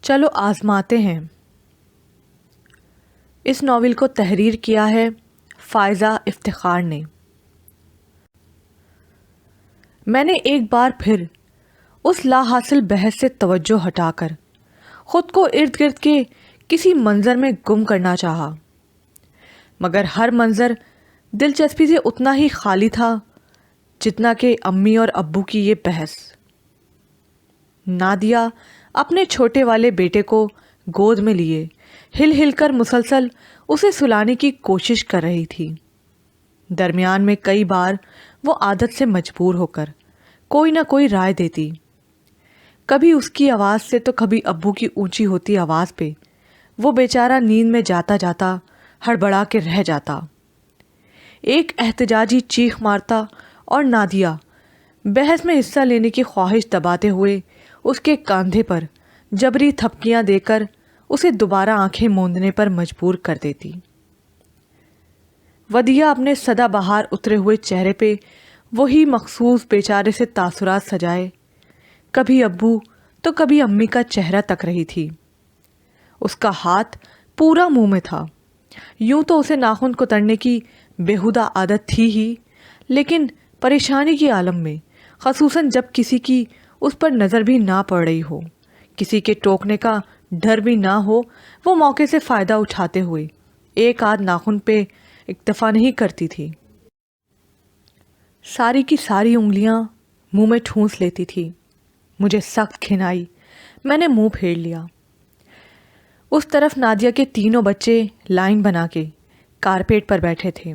چلو آزماتے ہیں۔ اس ناول کو تحریر کیا ہے فائزہ افتخار نے۔ میں نے ایک بار پھر اس لا حاصل بحث سے توجہ ہٹا کر خود کو ارد گرد کے کسی منظر میں گم کرنا چاہا، مگر ہر منظر دلچسپی سے اتنا ہی خالی تھا جتنا کہ امی اور ابو کی یہ بحث۔ نادیہ اپنے چھوٹے والے بیٹے کو گود میں لیے ہل ہل کر مسلسل اسے سلانے کی کوشش کر رہی تھی۔ درمیان میں کئی بار وہ عادت سے مجبور ہو کر کوئی نہ کوئی رائے دیتی، کبھی اس کی آواز سے تو کبھی ابو کی اونچی ہوتی آواز پہ وہ بیچارہ نیند میں جاتا جاتا ہڑبڑا کے رہ جاتا، ایک احتجاجی چیخ مارتا اور نادیہ بحث میں حصہ لینے کی خواہش دباتے ہوئے اس کے کاندھے پر جبری تھپکیاں دے کر اسے دوبارہ آنکھیں موندنے پر مجبور کر دیتی۔ ودیہ اپنے سدا بہار اترے ہوئے چہرے پہ وہی مخصوص بیچارے سے تاثرات سجائے کبھی ابو تو کبھی امی کا چہرہ تک رہی تھی۔ اس کا ہاتھ پورا منہ میں تھا، یوں تو اسے ناخن کترنے کی بےہودہ عادت تھی ہی، لیکن پریشانی کے عالم میں، خصوصاً جب کسی کی اس پر نظر بھی نہ پڑ رہی ہو، کسی کے ٹوکنے کا ڈر بھی نہ ہو، وہ موقع سے فائدہ اٹھاتے ہوئے ایک آدھ ناخن پہ اکتفا نہیں کرتی تھی، ساری کی ساری انگلیاں منہ میں ٹھونس لیتی تھی۔ مجھے سخت گھن آئی، میں نے منہ پھیر لیا۔ اس طرف نادیہ کے تینوں بچے لائن بنا کے کارپیٹ پر بیٹھے تھے،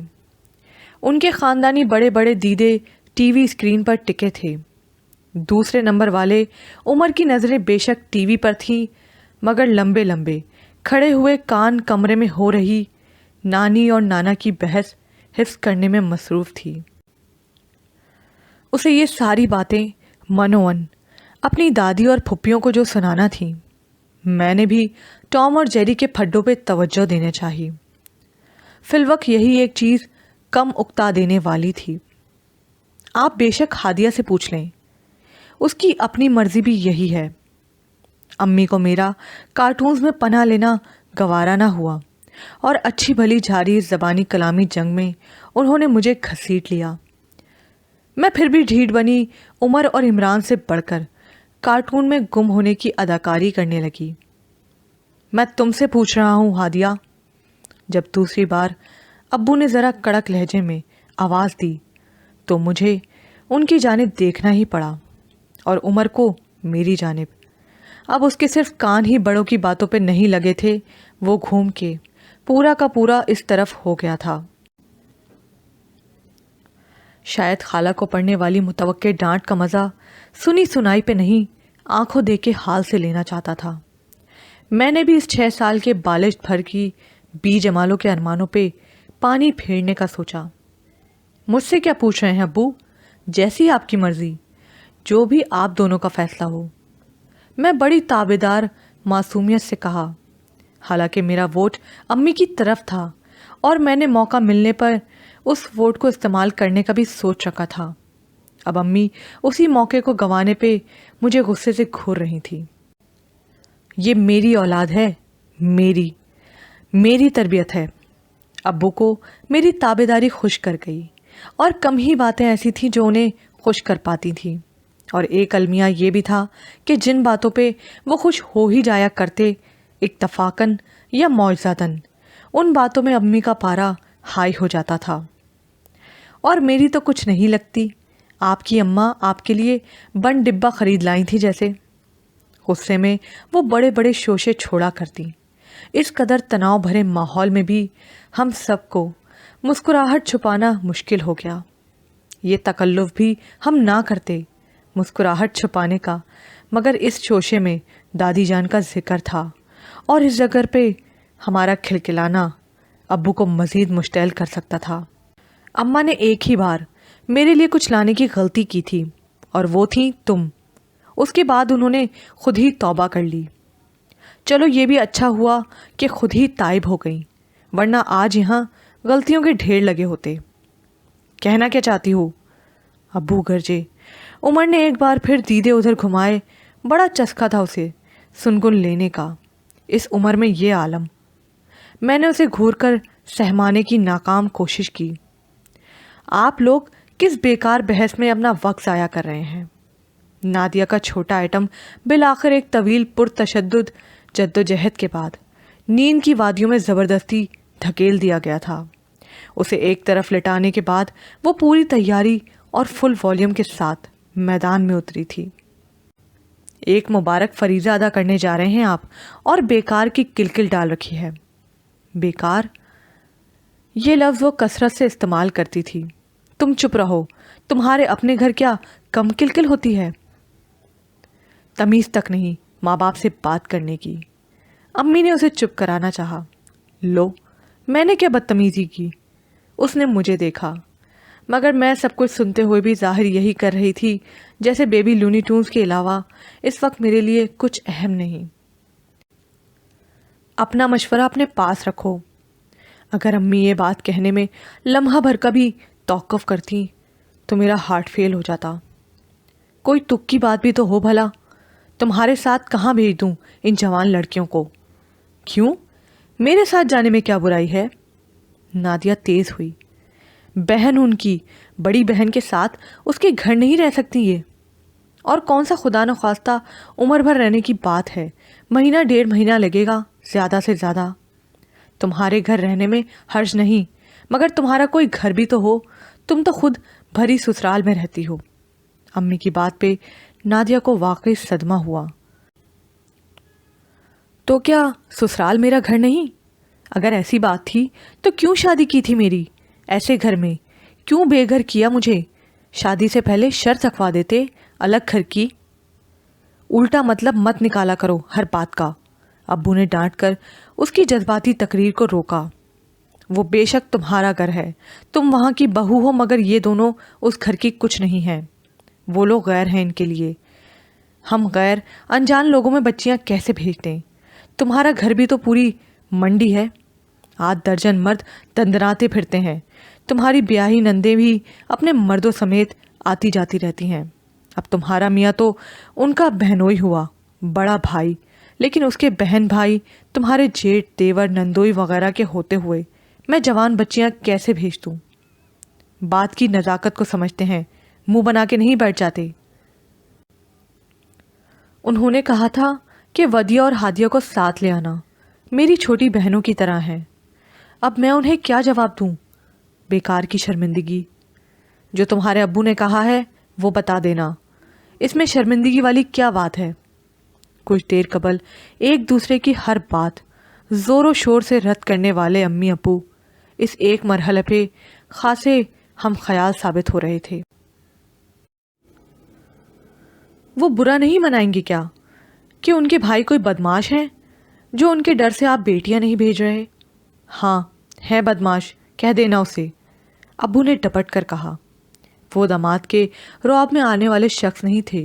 ان کے خاندانی بڑے بڑے دیدے ٹی وی اسکرین پر ٹکے تھے۔ دوسرے نمبر والے عمر کی نظریں بے شک ٹی وی پر تھیں، مگر لمبے لمبے کھڑے ہوئے کان کمرے میں ہو رہی نانی اور نانا کی بحث حفظ کرنے میں مصروف تھی۔ اسے یہ ساری باتیں منوً اپنی دادی اور پھپھیوں کو جو سنانا تھیں، میں نے بھی ٹام اور جیری کے پھڈوں پہ توجہ دینا چاہی۔ فی الوقت یہی ایک چیز کم اکتا دینے والی تھی۔ آپ بے شک ہادیہ سے پوچھ لیں، اس کی اپنی مرضی بھی یہی ہے۔ امی کو میرا کارٹونز میں پناہ لینا گوارا نہ ہوا، اور اچھی بھلی جاری زبانی کلامی جنگ میں انہوں نے مجھے گھسیٹ لیا۔ میں پھر بھی ڈھیٹ بنی عمر اور عمران سے بڑھ کر کارٹون میں گم ہونے کی اداکاری کرنے لگی۔ میں تم سے پوچھ رہا ہوں ہادیہ۔ جب دوسری بار ابو نے ذرا کڑک لہجے میں آواز دی تو مجھے ان کی جانب دیکھنا ہی پڑا، اور عمر کو میری جانب۔ اب اس کے صرف کان ہی بڑوں کی باتوں پہ نہیں لگے تھے، وہ گھوم کے پورا کا پورا اس طرف ہو گیا تھا۔ شاید خالہ کو پڑنے والی متوقع ڈانٹ کا مزہ سنی سنائی پہ نہیں، آنکھوں دیکھ کے حال سے لینا چاہتا تھا۔ میں نے بھی اس 6 سال کے بالشت بھر کی بی جمالوں کے ارمانوں پہ پانی پھیرنے کا سوچا۔ مجھ سے کیا پوچھ رہے ہیں ابو؟ جیسی آپ کی مرضی، جو بھی آپ دونوں کا فیصلہ ہو، میں بڑی تابعدار معصومیت سے کہا، حالانکہ میرا ووٹ امی کی طرف تھا اور میں نے موقع ملنے پر اس ووٹ کو استعمال کرنے کا بھی سوچ رکھا تھا۔ اب امی اسی موقع کو گنوانے پہ مجھے غصے سے گھور رہی تھی۔ یہ میری اولاد ہے، میری تربیت ہے۔ ابو کو میری تابعداری خوش کر گئی، اور کم ہی باتیں ایسی تھیں جو انہیں خوش کر پاتی تھیں، اور ایک المیہ یہ بھی تھا کہ جن باتوں پہ وہ خوش ہو ہی جایا کرتے اتفاقاً یا معجزاتاً، ان باتوں میں امی کا پارا ہائی ہو جاتا تھا۔ اور میری تو کچھ نہیں لگتی، آپ کی اماں آپ کے لیے بند ڈبہ خرید لائی تھی جیسے۔ غصے میں وہ بڑے بڑے شوشے چھوڑا کرتی۔ اس قدر تناؤ بھرے ماحول میں بھی ہم سب کو مسکراہٹ چھپانا مشکل ہو گیا۔ یہ تکلف بھی ہم نہ کرتے مسکراہٹ چھپانے کا، مگر اس شوشے میں دادی جان کا ذکر تھا، اور اس جگر پہ ہمارا کھلکھلانا ابو کو مزید مشتعل کر سکتا تھا۔ اماں نے ایک ہی بار میرے لیے کچھ لانے کی غلطی کی تھی، اور وہ تھی تم۔ اس کے بعد انہوں نے خود ہی توبہ کر لی۔ چلو یہ بھی اچھا ہوا کہ خود ہی تائب ہو گئی، ورنہ آج یہاں غلطیوں کے ڈھیر لگے ہوتے۔ کہنا کیا چاہتی ہو؟ ابو گرجے۔ عمر نے ایک بار پھر دیدے ادھر گھمائے، بڑا چسکا تھا اسے، سنگن لینے کا، اس عمر میں یہ عالم۔ میں نے اسے گھور کر سہمانے کی ناکام کوشش کی۔ آپ لوگ کس بیکار بحث میں اپنا وقت ضائع کر رہے ہیں؟ نادیہ کا چھوٹا آئٹم بالآخر ایک طویل پرتشدد جدوجہد کے بعد نیند کی وادیوں میں زبردستی دھکیل دیا گیا تھا۔ اسے ایک طرف لٹانے کے بعد وہ پوری تیاری اور فل والیوم کے ساتھ میدان میں اتری تھی۔ ایک مبارک فریضہ ادا کرنے جا رہے ہیں آپ، اور بیکار کی کلکل ڈال رکھی ہے۔ بیکار، یہ لفظ وہ کثرت سے استعمال کرتی تھی۔ تم چپ رہو، تمہارے اپنے گھر کیا کم کلکل ہوتی ہے؟ تمیز تک نہیں ماں باپ سے بات کرنے کی۔ امی نے اسے چپ کرانا چاہا۔ لو، میں نے کیا بدتمیزی کی؟ اس نے مجھے دیکھا، مگر میں سب کچھ سنتے ہوئے بھی ظاہر یہی کر رہی تھی جیسے بیبی لونی ٹونز کے علاوہ اس وقت میرے لیے کچھ اہم نہیں۔ اپنا مشورہ اپنے پاس رکھو۔ اگر امی یہ بات کہنے میں لمحہ بھر کا بھی توقف کرتی تو میرا ہارٹ فیل ہو جاتا۔ کوئی تک کی بات بھی تو ہو بھلا۔ تمہارے ساتھ کہاں بھیج دوں ان جوان لڑکیوں کو؟ کیوں؟ میرے ساتھ جانے میں کیا برائی ہے؟ نادیہ تیز ہوئی۔ بہن ان کی، بڑی بہن کے ساتھ اس کے گھر نہیں رہ سکتی یہ؟ اور کون سا خدا نخواستہ عمر بھر رہنے کی بات ہے، مہینہ 1.5 مہینہ لگے گا زیادہ سے زیادہ۔ تمہارے گھر رہنے میں حرج نہیں، مگر تمہارا کوئی گھر بھی تو ہو، تم تو خود بھری سسرال میں رہتی ہو۔ امی کی بات پہ نادیہ کو واقعی صدمہ ہوا۔ تو کیا سسرال میرا گھر نہیں؟ اگر ایسی بات تھی تو کیوں شادی کی تھی میری ایسے گھر میں؟ کیوں بے گھر کیا مجھے؟ شادی سے پہلے شرط رکھوا دیتے الگ گھر کی۔ الٹا مطلب مت نکالا کرو ہر بات کا۔ ابو نے ڈانٹ کر اس کی جذباتی تقریر کو روکا۔ وہ بے شک تمہارا گھر ہے، تم وہاں کی بہو ہو، مگر یہ دونوں اس گھر کی کچھ نہیں ہیں۔ وہ لوگ غیر ہیں ان کے لیے۔ ہم غیر انجان لوگوں میں بچیاں کیسے بھیج دیں؟ تمہارا گھر بھی تو پوری منڈی ہے، 8 درجن مرد دندراتے پھرتے ہیں۔ تمہاری بیاہی نندیں بھی اپنے مردوں سمیت آتی جاتی رہتی ہیں۔ اب تمہارا میاں تو ان کا بہنوئی ہوا، بڑا بھائی، لیکن اس کے بہن بھائی تمہارے جیٹ، دیور، نندوئی وغیرہ کے ہوتے ہوئے میں جوان بچیاں کیسے بھیج دوں؟ بات کی نزاکت کو سمجھتے ہیں، منہ بنا کے نہیں بیٹھ جاتے۔ انہوں نے کہا تھا کہ ودیہ اور ہادیہ کو ساتھ لے آنا، میری چھوٹی بہنوں کی طرح ہیں۔ اب میں انہیں کیا جواب دوں؟ بیکار کی شرمندگی۔ جو تمہارے ابو نے کہا ہے وہ بتا دینا، اس میں شرمندگی والی کیا بات ہے؟ کچھ دیر قبل ایک دوسرے کی ہر بات زور و شور سے رد کرنے والے امی ابو اس ایک مرحلے پہ خاصے ہم خیال ثابت ہو رہے تھے۔ وہ برا نہیں منائیں گے کیا کہ ان کے بھائی کوئی بدماش ہیں جو ان کے ڈر سے آپ بیٹیاں نہیں بھیج رہے؟ ہاں ہے بدماش، کہہ دینا اسے، ابو نے ڈپٹ کر کہا۔ وہ داماد کے رعب میں آنے والے شخص نہیں تھے،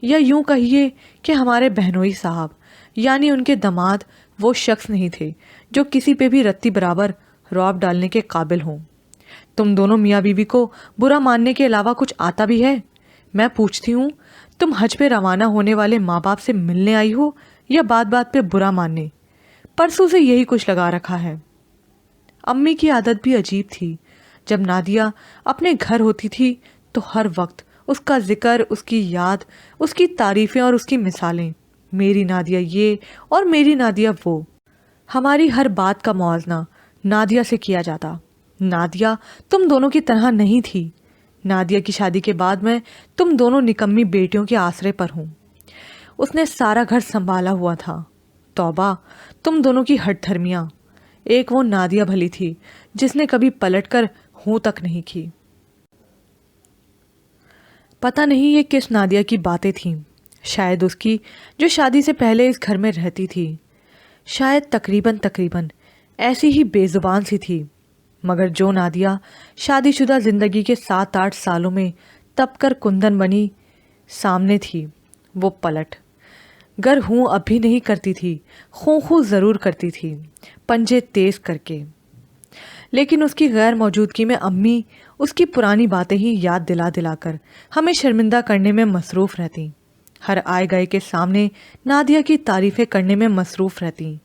یا یوں کہیے کہ ہمارے بہنوئی صاحب یعنی ان کے داماد وہ شخص نہیں تھے جو کسی پہ بھی رتی برابر رعب ڈالنے کے قابل ہوں۔ تم دونوں میاں بیوی کو برا ماننے کے علاوہ کچھ آتا بھی ہے؟ میں پوچھتی ہوں، تم حج پہ روانہ ہونے والے ماں باپ سے ملنے آئی ہو یا بات بات پہ برا ماننے؟ پرسوں سے یہی کچھ لگا رکھا ہے۔ امی کی عادت بھی عجیب تھی، جب نادیہ اپنے گھر ہوتی تھی تو ہر وقت اس کا ذکر، اس کی یاد، اس کی تعریفیں اور اس کی مثالیں، میری نادیہ یہ اور میری نادیہ وہ۔ ہماری ہر بات کا موازنہ نادیہ سے کیا جاتا۔ نادیہ تم دونوں کی طرح نہیں تھی۔ نادیہ کی شادی کے بعد میں تم دونوں نکمی بیٹیوں کے آسرے پر ہوں۔ اس نے سارا گھر سنبھالا ہوا تھا۔ توبہ، تم دونوں کی ہٹ دھرمیاں۔ ایک وہ نادیہ بھلی تھی جس نے کبھی پلٹ کر ہوں تک نہیں کی۔ پتہ نہیں یہ کس نادیہ کی باتیں تھیں، شاید اس کی جو شادی سے پہلے اس گھر میں رہتی تھی، شاید تقریباً ایسی ہی بے زبان سی تھی، مگر جو نادیہ شادی شدہ زندگی کے 7-8 سالوں میں تپ کر کندن بنی سامنے تھی، وہ پلٹ گر ہوں اب بھی نہیں کرتی تھی، خوں ضرور کرتی تھی، پنجے تیز کر کے۔ لیکن اس کی غیر موجودگی میں امی اس کی پرانی باتیں ہی یاد دلا کر ہمیں شرمندہ کرنے میں مصروف رہتی۔ ہر آئے گئے کے سامنے نادیہ کی تعریفیں کرنے میں مصروف رہتی.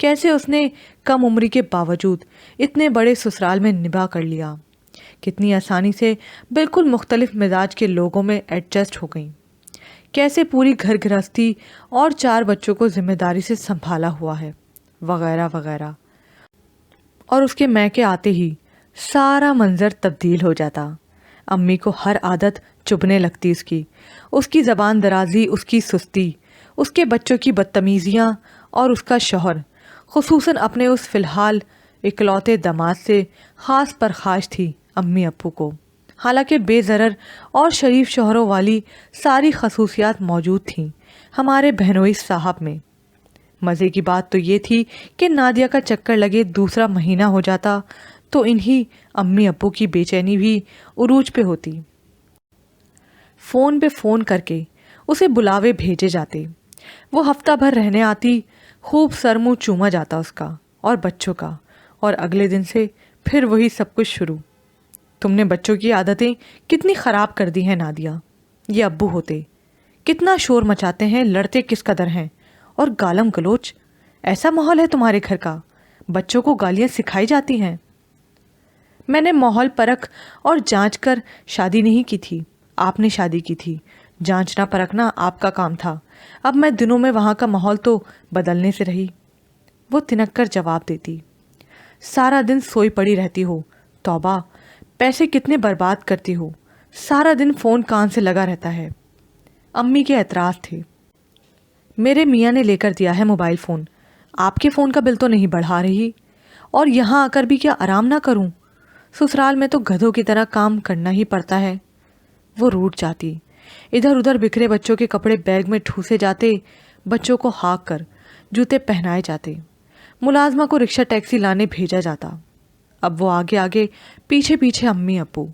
کیسے اس نے کم عمری کے باوجود اتنے بڑے سسرال میں نباہ کر لیا، کتنی آسانی سے بالکل مختلف مزاج کے لوگوں میں ایڈجسٹ ہو گئیں، کیسے پوری گھر گرہستی اور 4 بچوں کو ذمہ داری سے سنبھالا ہوا ہے، وغیرہ وغیرہ. اور اس کے میکے آتے ہی سارا منظر تبدیل ہو جاتا. امی کو ہر عادت چبھنے لگتی اس کی زبان درازی، اس کی سستی، اس کے بچوں کی بدتمیزیاں، اور اس کا شوہر خصوصاً اپنے اس فی الحال اکلوتے داماد سے خاص پرخاش تھی امی ابو کو. حالانکہ بے ضرر اور شریف شوہروں والی ساری خصوصیات موجود تھیں ہمارے بہنوئی صاحب میں. مزے کی بات تو یہ تھی کہ نادیہ کا چکر لگے دوسرا مہینہ ہو جاتا تو انہی امی ابو کی بے چینی بھی عروج پہ ہوتی. فون پہ فون کر کے اسے بلاوے بھیجے جاتے، وہ ہفتہ بھر رہنے آتی، خوب سر منہ چوما جاتا اس کا اور بچوں کا، اور اگلے دن سے پھر وہی سب کچھ شروع. تم نے بچوں کی عادتیں کتنی خراب کر دی ہیں نادیہ. یہ ابو ہوتے کتنا شور مچاتے ہیں، لڑتے کس قدر ہیں، اور گالم گلوچ. ایسا ماحول ہے تمہارے گھر کا، بچوں کو گالیاں سکھائی جاتی ہیں. میں نے ماحول پرکھ اور جانچ کر شادی نہیں کی تھی، آپ نے شادی کی تھی. جانچنا پرکھنا آپ کا کام تھا. اب میں دنوں میں وہاں کا ماحول تو بدلنے سے رہی. وہ تنک کر جواب دیتی. سارا دن سوئی پڑی رہتی ہو، توبہ، پیسے کتنے برباد کرتی ہو، سارا دن فون کان سے لگا رہتا ہے. امی کے اعتراض تھے. میرے میاں نے لے کر دیا ہے موبائل فون، آپ کے فون کا بل تو نہیں بڑھا رہی، اور یہاں آ کر بھی کیا آرام نہ کروں؟ سسرال میں تو گدھوں کی طرح کام کرنا ہی پڑتا ہے. وہ روٹھ جاتی. ادھر ادھر بکھرے بچوں کے کپڑے بیگ میں ٹھوسے جاتے، بچوں کو ہاک کر جوتے پہنائے جاتے، ملازمہ کو رکشہ ٹیکسی لانے بھیجا جاتا. اب وہ آگے آگے پیچھے پیچھے امی ابو،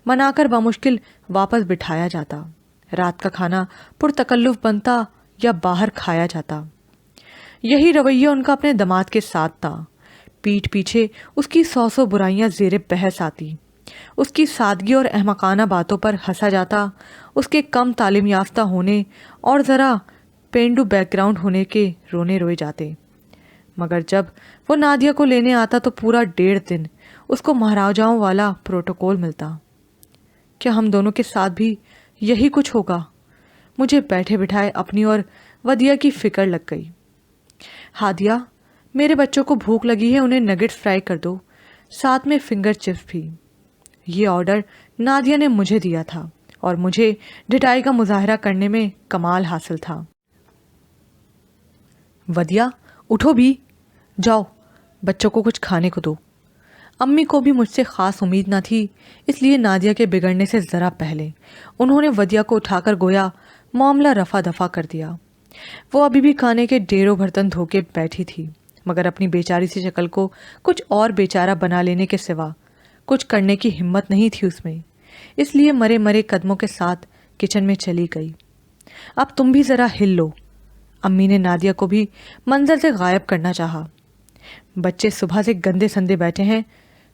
منا کر بمشکل واپس بٹھایا جاتا. رات کا کھانا پرتکلف بنتا یا باہر کھایا جاتا. یہی رویہ ان کا اپنے داماد کے ساتھ تھا. پیٹھ پیچھے اس کی 100 برائیاں زیر بحث آتی، اس کی سادگی اور احمقانہ باتوں پر ہنسا جاتا، اس کے کم تعلیم یافتہ ہونے اور ذرا پینڈو بیک گراؤنڈ ہونے کے رونے روئے جاتے. مگر جب وہ نادیہ کو لینے آتا تو پورا 1.5 دن اس کو مہاراجاؤں والا پروٹوکول ملتا. کیا ہم دونوں کے ساتھ بھی یہی کچھ ہوگا؟ مجھے بیٹھے بٹھائے اپنی اور ودیا کی فکر لگ گئی. ہادیہ، میرے بچوں کو بھوک لگی ہے، انہیں نگیٹس فرائی کر دو، ساتھ میں فنگر چپس بھی. یہ آرڈر نادیہ نے مجھے دیا تھا اور مجھے ڈٹائی کا مظاہرہ کرنے میں کمال حاصل تھا. ودیا، اٹھو بھی، جاؤ بچوں کو کچھ کھانے کو دو. امی کو بھی مجھ سے خاص امید نہ تھی، اس لیے نادیہ کے بگڑنے سے ذرا پہلے انہوں نے ودیا کو اٹھا کر گویا معاملہ رفع دفع کر دیا. وہ ابھی بھی کھانے کے ڈیروں برتن دھو کے بیٹھی تھی، مگر اپنی بیچاری سی شکل کو کچھ اور بیچارہ بنا لینے کے سوا کچھ کرنے کی ہمت نہیں تھی اس میں. اس لیے مرے مرے قدموں کے ساتھ کچن میں چلی گئی. اب تم بھی ذرا ہل لو. امی نے نادیہ کو بھی منظر سے غائب کرنا چاہا. بچے صبح سے گندے سندے بیٹھے ہیں،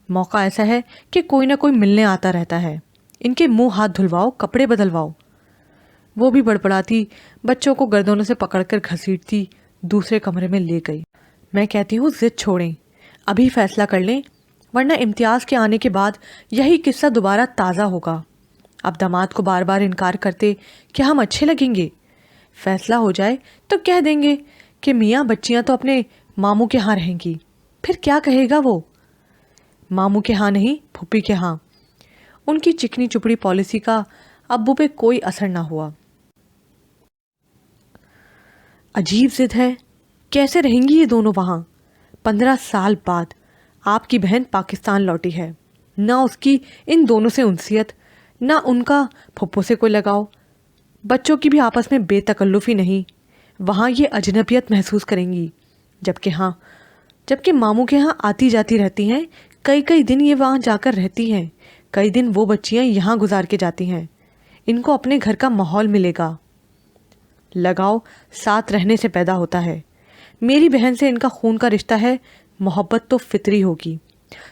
موقع ایسا ہے کہ کوئی نہ کوئی ملنے آتا رہتا ہے، ان کے منہ ہاتھ دھلواؤ، کپڑے بدلواؤ. وہ بھی بڑبڑاتی بچوں کو گردنوں سے پکڑ کر گھسیٹتی دوسرے کمرے میں لے گئی. میں کہتی ہوں ضد چھوڑیں، ابھی فیصلہ کر لیں، ورنہ امتیاز کے آنے کے بعد یہی قصہ دوبارہ تازہ ہوگا. اب داماد کو بار بار انکار کرتے کیا ہم اچھے لگیں گے؟ فیصلہ ہو جائے تو کہہ دیں گے کہ میاں بچیاں تو اپنے ماموں کے ہاں رہیں گی. پھر کیا کہے گا وہ؟ ماموں کے ہاں نہیں، پھوپھی کے ہاں. ان کی چکنی چپڑی پالیسی کا ابو پہ کوئی اثر نہ ہوا. عجیب ضد ہے، کیسے رہیں گی یہ دونوں وہاں؟ 15 سال بعد آپ کی بہن پاکستان لوٹی ہے، نہ اس کی ان دونوں سے انسیت، نہ ان کا پھپھو سے کوئی لگاؤ. بچوں کی بھی آپس میں بے تکلفی نہیں. وہاں یہ اجنبیت محسوس کریں گی، جبکہ ماموں کے ہاں آتی جاتی رہتی ہیں. کئی دن یہ وہاں جا کر رہتی ہیں، کئی دن وہ بچیاں یہاں گزار کے جاتی ہیں. ان کو اپنے گھر کا ماحول ملے گا. لگاؤ ساتھ رہنے سے پیدا ہوتا ہے. میری بہن سے ان کا خون کا رشتہ ہے، محبت تو فطری ہوگی،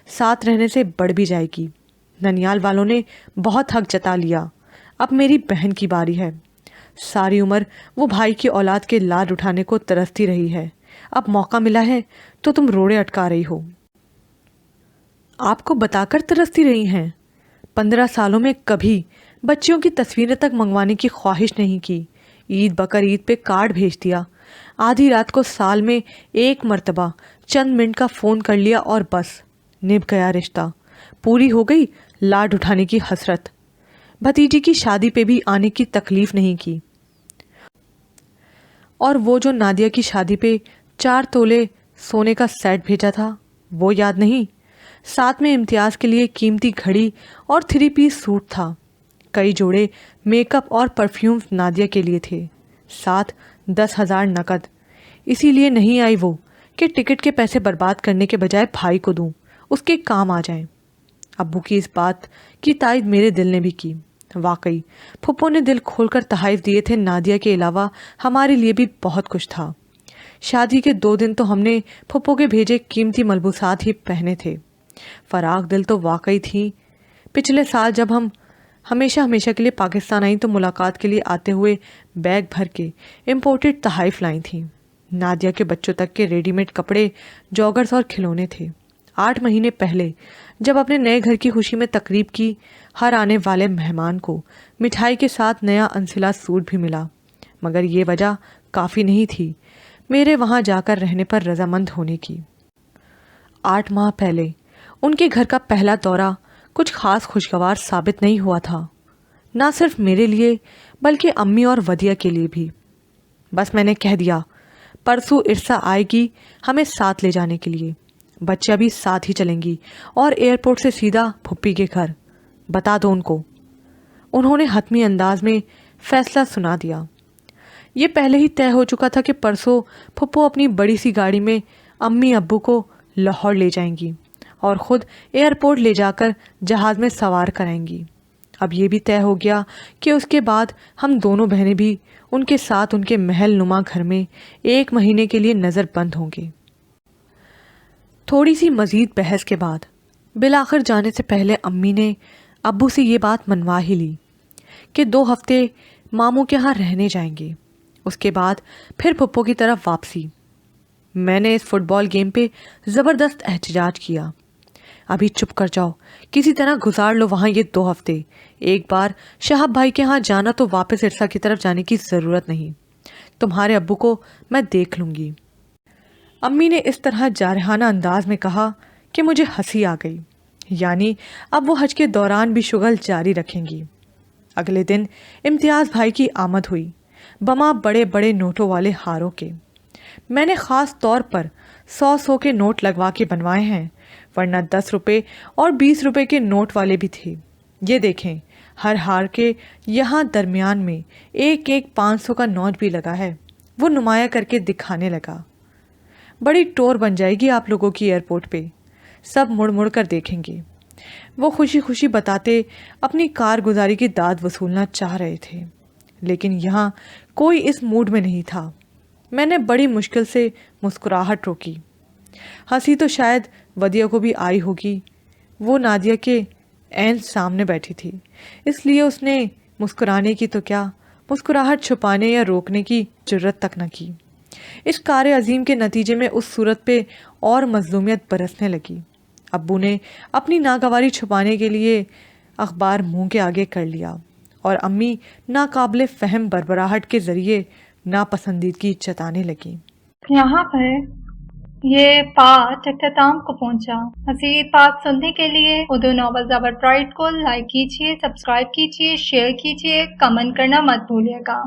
ساتھ رہنے سے بڑھ بھی جائے گی. ننیال والوں نے بہت حق جتا لیا، اب میری بہن کی باری ہے. ساری عمر وہ بھائی کی اولاد کے لاڈ اٹھانے کو ترستی رہی ہے، اب موقع ملا ہے تو تم روڑے اٹکا رہی ہو۔ آپ کو بتا کر ترستی رہی ہیں؟ 15 سالوں میں کبھی بچیوں کی تصویریں تک منگوانے کی خواہش نہیں کی۔ عید بقر عید پہ کارڈ بھیج دیا، آدھی رات کو سال میں ایک مرتبہ چند منٹ کا فون کر لیا اور بس نبھ گیا رشتہ، پوری ہو گئی لاڈ اٹھانے کی حسرت۔ بھتیجی کی شادی پہ بھی آنے کی تکلیف نہیں کی، اور وہ جو نادیہ کی شادی پہ 4 تولے سونے کا سیٹ بھیجا تھا وہ یاد نہیں؟ ساتھ میں امتیاز کے لیے قیمتی گھڑی اور 3 پیس سوٹ تھا، کئی جوڑے میک اپ اور پرفیوم نادیہ کے لیے تھے، ساتھ 10,000 نقد۔ اسی لیے نہیں آئی وہ کہ ٹکٹ کے پیسے برباد کرنے کے بجائے بھائی کو دوں، اس کے کام آ جائیں۔ ابو کی اس بات کی تائید میرے دل نے بھی کی۔ واقعی پھپھو نے دل کھول کر تحائف دیے تھے، نادیہ کے علاوہ ہمارے لیے بھی بہت کچھ تھا۔ شادی کے 2 دن تو ہم نے پھپھو کے بھیجے قیمتی ملبوسات ہی پہنے تھے۔ فراغ دل تو واقعی تھی۔ پچھلے سال جب ہم ہمیشہ کے لیے پاکستان آئیں تو ملاقات کے لیے آتے ہوئے بیگ بھر کے امپورٹڈ تحائف لائی تھیں۔ نادیہ کے بچوں تک کے ریڈی میڈ کپڑے، جوگرز اور کھلونے تھے۔ 8 مہینے پہلے جب اپنے نئے گھر کی خوشی میں تقریب کی، ہر آنے والے مہمان کو مٹھائی کے ساتھ نیا انسلا سوٹ بھی ملا، مگر یہ وجہ کافی نہیں تھی میرے وہاں جا کر رہنے پر رضامند ہونے کی۔ 8 ماہ پہلے ان کے گھر کا پہلا دورہ کچھ خاص خوشگوار ثابت نہیں ہوا تھا، نہ صرف میرے لیے بلکہ امی اور ودیہ کے لیے بھی۔ بس میں نے کہہ دیا پرسوں ارسا آئے گی ہمیں ساتھ لے جانے کے لیے، بچہ بھی ساتھ ہی چلیں گی اور ایئرپورٹ سے سیدھا پھپھی کے گھر، بتا دو ان کو۔ انہوں نے حتمی انداز میں فیصلہ سنا دیا۔ یہ پہلے ہی طے ہو چکا تھا کہ پرسوں پھپھو اپنی بڑی سی گاڑی میں امی ابو کو لاہور لے جائیں گی اور خود ایئرپورٹ لے جا کر جہاز میں سوار کرائیں گی۔ اب یہ بھی طے ہو گیا کہ اس کے بعد ہم دونوں بہنیں بھی ان کے ساتھ ان کے محل نما گھر میں 1 مہینے کے لیے نظر بند ہوں گے۔ تھوڑی سی مزید بحث کے بعد بالآخر جانے سے پہلے امی نے ابو سے یہ بات منوا ہی لی کہ 2 ہفتے ماموں کے ہاں رہنے جائیں گے، اس کے بعد پھر پھپھو کی طرف واپسی۔ میں نے اس فٹ بال گیم پہ زبردست احتجاج کیا، ابھی چپ کر جاؤ، کسی طرح گزار لو وہاں یہ 2 ہفتے، ایک بار شہاب بھائی کے ہاں جانا تو واپس ارسا کی طرف جانے کی ضرورت نہیں، تمہارے ابو کو میں دیکھ لوں گی۔ امی نے اس طرح جارحانہ انداز میں کہا کہ مجھے ہنسی آ گئی، یعنی اب وہ حج کے دوران بھی شغل جاری رکھیں گی۔ اگلے دن امتیاز بھائی کی آمد ہوئی، بما بڑے بڑے نوٹوں والے ہاروں کے۔ میں نے خاص طور پر 100 کے نوٹ لگوا کے بنوائے ہیں، ورنہ 10 روپے اور 20 روپے کے نوٹ والے بھی تھے۔ یہ دیکھیں، ہر ہار کے یہاں درمیان میں ایک 500 کا نوٹ بھی لگا ہے۔ وہ نمایاں کر کے دکھانے لگا۔ بڑی ٹور بن جائے گی آپ لوگوں کی ایئرپورٹ پہ، سب مڑ مڑ کر دیکھیں گے۔ وہ خوشی خوشی بتاتے اپنی کارگزاری کی داد وصولنا چاہ رہے تھے، لیکن یہاں کوئی اس موڈ میں نہیں تھا۔ میں نے بڑی مشکل سے مسکراہٹ روکی۔ ہنسی تو شاید ودیہ کو بھی آئی ہوگی، وہ نادیہ کے عین سامنے بیٹھی تھی، اس لیے اس نے مسکرانے کی تو کیا، مسکراہٹ چھپانے یا روکنے کی جرت تک نہ کی۔ اس کار عظیم کے نتیجے میں اس صورت پہ اور مظلومیت برسنے لگی۔ ابو نے اپنی ناگواری چھپانے کے لیے اخبار منہ کے آگے کر لیا اور امی ناقابل فہم بربراہٹ کے ذریعے ناپسندیدگی جتانے لگی۔ یہاں پر یہ پارٹ اختتام کو پہنچا۔ مزید پارٹ سننے کے لیے اردو ناول زبر پرائڈ کو لائک کیجیے، سبسکرائب کیجیے، شیئر کیجیے، کمنٹ کرنا مت بھولیے گا۔